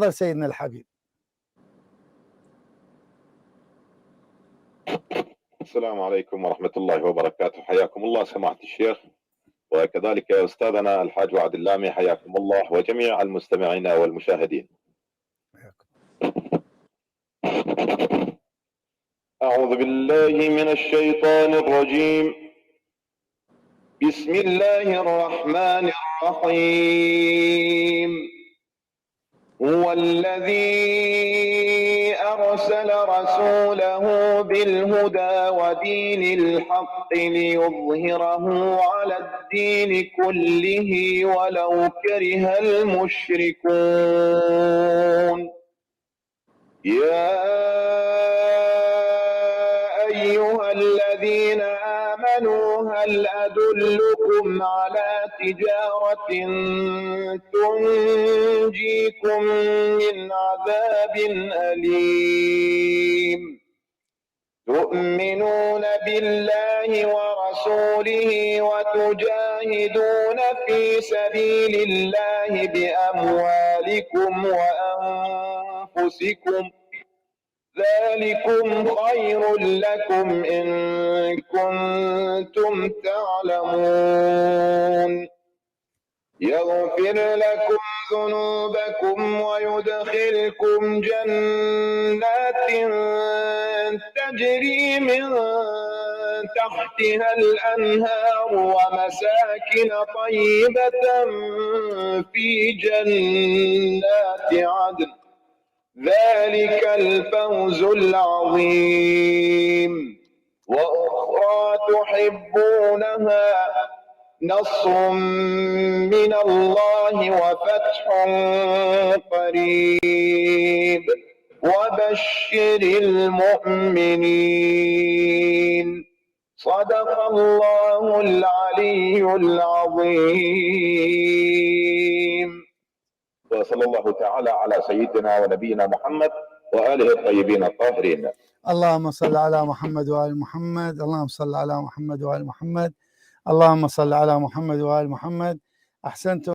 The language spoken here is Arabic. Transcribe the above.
تفضل سيدنا الحبيب. السلام عليكم ورحمة الله وبركاته. حياكم الله سماحة الشيخ، وكذلك أستاذنا الحاج وعد اللامي، حياكم الله وجميع المستمعين والمشاهدين. أعوذ بالله من الشيطان الرجيم. بسم الله الرحمن الرحيم. هو الذي أرسل رسوله بالهدى ودين الحق ليظهره على الدين كله ولو كره المشركون. يا أيها الذين آمنوا هل أدلكم على تجارة تنجيكم من عذاب أليم تؤمنون بالله ورسوله وتجاهدون في سبيل الله بأموالكم وأنفسكم ذلكم خير لكم إن كنتم تعلمون. يغفر لكم ذنوبكم ويدخلكم جنات تجري من تحتها الأنهار ومساكن طيبة في جنات عدن ذلك الفوز العظيم. وأخرى تحبونها نصر من الله وفتح قريب وبشر المؤمنين. صدق الله العلي العظيم. وصلى الله تعالى على سيدنا ونبينا محمد وآله الطيبين الطاهرين. اللهم صل على محمد وآل محمد. اللهم صل على محمد وآل محمد. اللهم صل على محمد وآل محمد. أحسنتم.